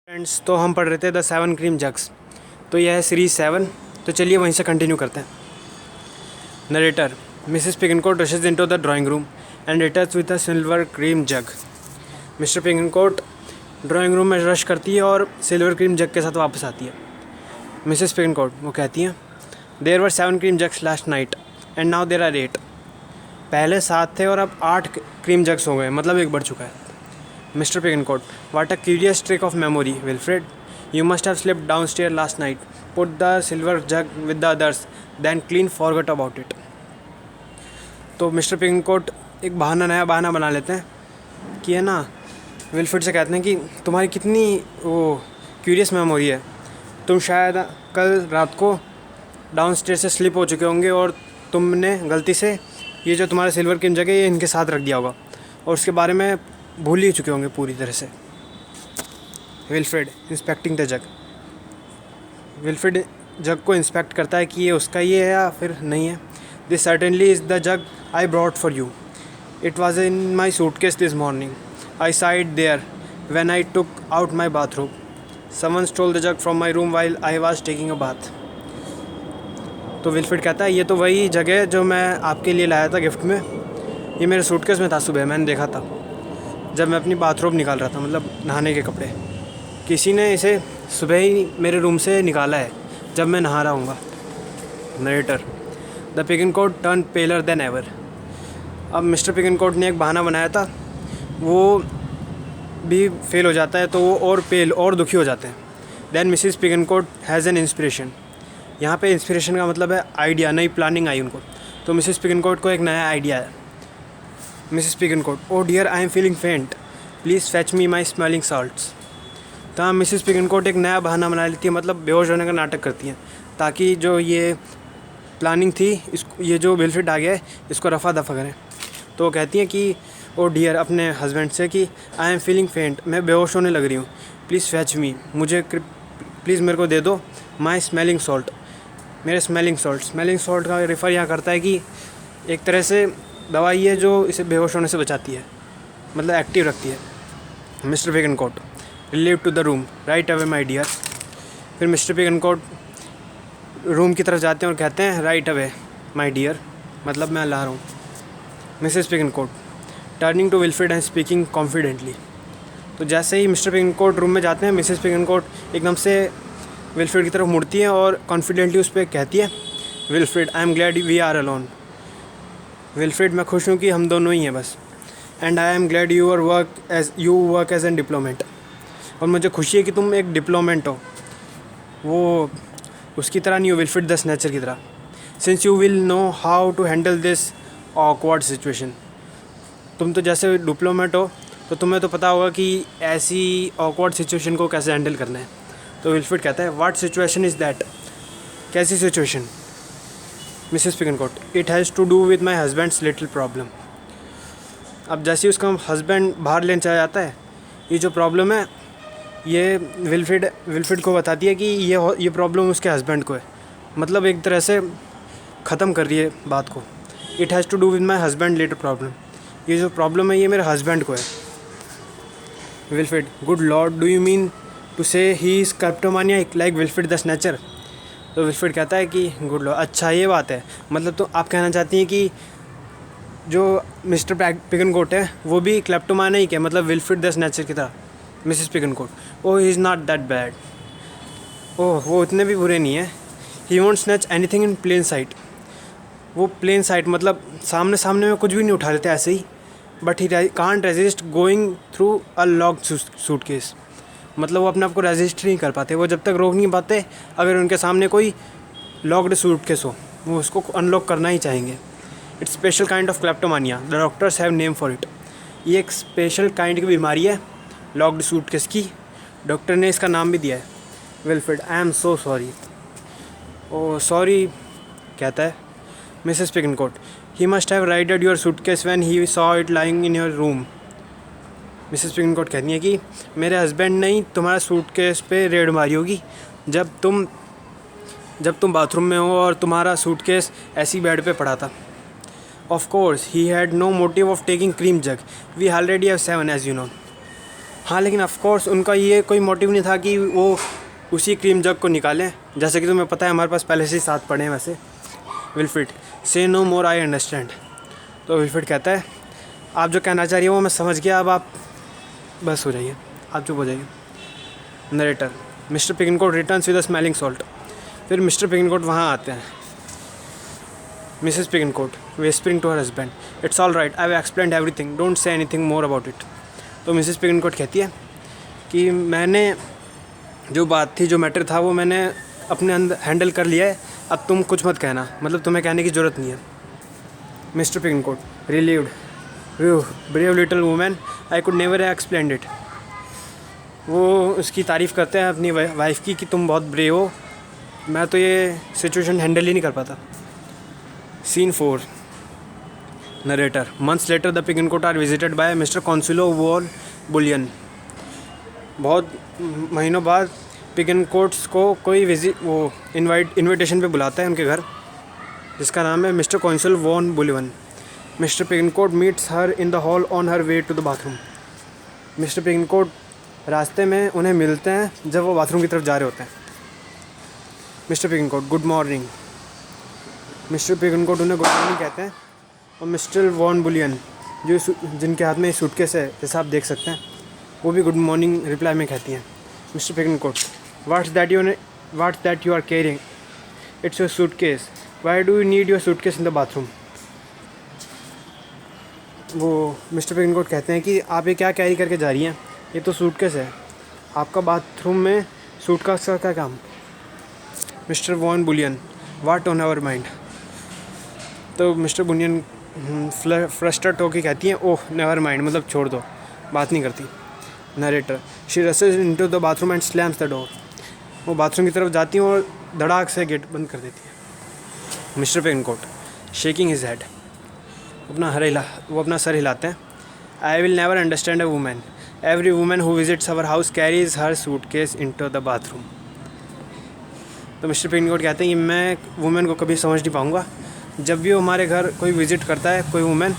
Friends, तो हम पढ़ रहे थे द 7 क्रीम जग्स। तो यह है सीरीज़ 7। तो चलिए वहीं से कंटिन्यू करते हैं। Narrator Mrs Pigeoncote rushes into the drawing room and returns with a silver cream jug. Mr Pigeoncote drawing room में रश करती है और सिल्वर क्रीम जग के साथ वापस आती है। मिसेस पिगनकोट वो कहती हैं, there were 7 cream jugs last night and now there are 8। पहले 7 थे और अब 8 क्रीम जग्स हो गए, मतलब एक बढ़ चुका है। Mr. Pigeoncourt, what a curious trick of memory, Wilfred. You must have slipped downstairs last night, put the silver jug with the others, then clean forgot about it. तो मिस्टर पिगनकोट एक नया बहाना बना लेते हैं कि है ना, विल्फ्रेड से कहते हैं कि तुम्हारी कितनी वो क्यूरियस मेमोरी है, तुम शायद कल रात को डाउनस्टेयर से स्लिप हो चुके होंगे और तुमने गलती से ये जो तुम्हारा सिल्वर की जगह ये इनके साथ रख दिया होगा और उसके बारे में भूल ही चुके होंगे पूरी तरह से। Wilfred inspecting the jug. Wilfred jug को इंस्पेक्ट करता है कि ये उसका ही है या फिर नहीं है। This certainly is the jug I brought for you. It was in my suitcase this morning. I side there when I took out my bathroom. Someone stole the jug from my room while I was taking a bath. तो Wilfred कहता है, ये तो वही जगह है जो मैं आपके लिए लाया था गिफ्ट में। ये मेरे सूटकेस में था, सुबह मैंने देखा था जब मैं अपनी बाथरोब निकाल रहा था, मतलब नहाने के कपड़े। किसी ने इसे सुबह ही मेरे रूम से निकाला है जब मैं नहा रहा हूँगा। Narrator the Pigeoncote turn paler than ever. अब मिस्टर पिगनकोट ने एक बहाना बनाया था, वो भी फेल हो जाता है तो वो और पेल और दुखी हो जाते हैं। Then Mrs Pigeoncote has an inspiration. यहाँ पे इंस्पिरेशन का मतलब है आइडिया, नई प्लानिंग आई उनको। तो मिसिस पिगनकोट को एक नया आइडिया है। Mrs Pigeoncote, oh dear I am feeling faint, please fetch me my smelling salts. तो मिसेस पिगनकोट एक नया बहाना बना लेती है, मतलब बेहोश होने का नाटक करती हैं ताकि जो ये प्लानिंग थी ये जो विल्फ्रेड आ गया है इसको रफ़ा दफ़ा करें। तो वो कहती हैं कि ओ डियर अपने हस्बैंड से कि आई एम फीलिंग फेंट, मैं बेहोश होने लग रही हूँ, प्लीज़ फेच मी, मुझे प्लीज़ मेरे को दे दो माई स्मेलिंग सॉल्ट, मेरे स्मेलिंग सॉल्ट। स्मेलिंग सॉल्ट का रेफ़र यहाँ करता है कि एक तरह से दवाई है जो इसे बेहोश होने से बचाती है, मतलब एक्टिव रखती है। Mister Pigeoncote relieve to the room right away my dear. फिर मिस्टर पिगनकोट रूम की तरफ जाते हैं और कहते हैं राइट अवे माय डियर, मतलब मैं ला रहा हूँ। Mrs Pigeoncote turning to Wilfred and speaking confidently. तो जैसे ही मिस्टर पिगनकोट रूम में जाते हैं, मिसेस पिगनकोट एकदम से विल्फ्रेड की तरफ मुड़ती है और कॉन्फिडेंटली उस पर कहती है, Wilfred I am glad we are alone. Wilfred मैं खुश हूँ कि हम दोनों ही हैं बस। And I am glad you work as an diplomat. और मुझे खुशी है कि तुम एक डिप्लोमेट हो, वो उसकी तरह नहीं हो, विल्फ्रेड द स्नैचर की तरह। Since you will know how to handle this awkward situation. तुम तो जैसे डिप्लोमेट हो तो तुम्हें तो पता होगा कि ऐसी ऑकवर्ड सिचुएशन को कैसे हैंडल करना है। तो विल्फ्रेड कहता है, व्हाट सिचुएशन इज़ दैट, कैसी situation. Mrs Pigeoncote, it has to do with my husband's little problem. अब जैसे ही उसका हस्बैंड बाहर लेने चला जाता है, ये जो प्रॉब्लम है ये विल्फ्रेड को बताती है कि ये प्रॉब्लम उसके हस्बैंड को है, मतलब एक तरह से ख़त्म कर रही है बात को। It has to do with my husband little problem, ये जो प्रॉब्लम है ये मेरे हस्बैंड को है। Wilfred, good Lord, do you mean to say he is kleptomania like Wilfred the snatcher. तो विल्फ्रेड कहता है कि गुड लॉर्ड, अच्छा ये बात है, मतलब तो आप कहना चाहती हैं कि जो मिस्टर पिगनकोट है वो भी क्लेप्टोमानिया ही है, मतलब विल्फ्रेड द स्नैचर की तरह। Mrs Pigeoncote, oh he is not that bad, oh वो इतने भी बुरे नहीं है। He won't snatch anything in plain sight. वो प्लेन साइट मतलब सामने में कुछ भी नहीं उठा लेते ऐसे ही। But he can't resist going through a locked suitcase, मतलब वो अपने आप को रेजिस्ट नहीं कर पाते, वो जब तक रोक नहीं पाते अगर उनके सामने कोई लॉक्ड सूटकेस हो वो उसको अनलॉक करना ही चाहेंगे। It's special kind of kleptomania, the doctors have name for it. ये एक स्पेशल काइंड की बीमारी है लॉक्ड सूटकेस की, डॉक्टर ने इसका नाम भी दिया है। Wilfred, I am so sorry. Oh sorry कहता है Mrs Pigeoncote, he must have raided your suitcase when he saw it lying in your room. Mrs Pigeoncote कहती है कि मेरे हस्बैंड ने ही तुम्हारा सूटकेस पे रेड मारी होगी जब तुम बाथरूम में हो और तुम्हारा सूटकेस ऐसी बेड पे पड़ा था। Of course he had no motive of taking cream jug, we already have 7 as you know. हाँ, लेकिन ऑफ कोर्स उनका ये कोई मोटिव नहीं था कि वो उसी क्रीम जग को निकालें, जैसे कि तुम्हें पता है हमारे पास पहले से ही 7 पड़े हैं वैसे। विल्फ्रेड से नो मोर, आई अंडरस्टैंड। तो विल्फ्रेड कहता है आप जो कहना चाह रही हो वो मैं समझ गया, अब आप बस हो जाइए, आप चुप हो जाइए। Narrator, mister Pigeoncote returns with a smelling salt. फिर मिस्टर पिगनकोट वहाँ आते हैं। Mrs Pigeoncote whispering to her husband, it's all right, I have explained everything, don't say anything more about it. तो मिसेस पिगनकोट कहती है कि मैंने जो बात थी, जो मैटर था, वो मैंने अपने अंदर हैंडल कर लिया है, अब तुम कुछ मत कहना, मतलब तुम्हें कहने की ज़रूरत नहीं है। Mister Pigeoncote relieved, brave little women, I could never explain it. वो उसकी तारीफ़ करते हैं अपनी वाइफ की कि तुम बहुत ब्रेव हो, मैं तो ये सिचुएशन हैंडल ही नहीं कर पाता। Scene 4। Narrator, months later the Pigeoncote are visited by mister Consuelo Wall Bullion. बहुत महीनों बाद पिगनकोट्स को कोई वो इनविटेशन पे बुलाता है उनके घर, जिसका नाम है mister Consul von Bullion. Mister Pigeoncote meets her in the hall on her way to the bathroom. Mister Pigeoncote रास्ते में उन्हें मिलते हैं जब वो बाथरूम की तरफ जा रहे होते हैं। Mister Pigeoncote, good morning. Mister Pigeoncote उन्हें गुड मॉर्निंग कहते हैं, और मिस्टर वॉन बुलियन जो जिनके हाथ में सूटकेस है जैसा आप देख सकते हैं, वो भी गुड मॉर्निंग रिप्लाई में कहती हैं। Mister Pigeoncote, what's that you are carrying, it's your suitcase, why do you need your suitcase in the bathroom. वो मिस्टर पिगनकोट कहते हैं कि आप ये क्या कैरी करके जा रही हैं, ये तो सूटकेस है, आपका बाथरूम में सूटकेस का क्या काम। Mister Von Bullion, what on our mind. तो मिस्टर बुलियन फ्रस्ट्रेट होकर कहती हैं, ओह नेवर माइंड, मतलब छोड़ दो, बात नहीं करती। Narrator, she रसेस into the bathroom and slams the door. वो बाथरूम की तरफ जाती हैं और धड़ाक से गेट बंद कर देती है। मिस्टर पिगनकोट शेकिंग हिज हेड, वो अपना सर हिलाते हैं। I will never understand a women, every women who visits our house carries her suitcase into the bathroom. तो मिस्टर पिगनकोट कहते हैं कि मैं वुमेन को कभी समझ नहीं पाऊँगा, जब भी हमारे घर कोई विज़िट करता है कोई वुमेन,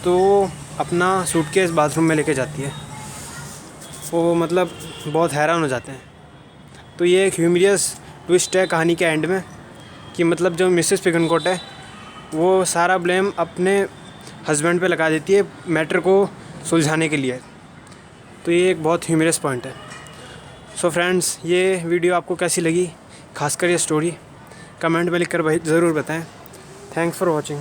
तो अपना सूटकेस बाथरूम में लेके जाती है। वो मतलब बहुत हैरान हो जाते हैं। तो ये एक ह्यूमरियस ट्विस्ट है कहानी के एंड में, कि मतलब जो मिसेस पिगनकोट है वो सारा ब्लेम अपने हस्बैंड पे लगा देती है मैटर को सुलझाने के लिए। तो ये एक बहुत ह्यूमरियस पॉइंट है। सो फ्रेंड्स, ये वीडियो आपको कैसी लगी, खासकर ये स्टोरी, कमेंट में लिखकर ज़रूर बताएं। Thanks for watching.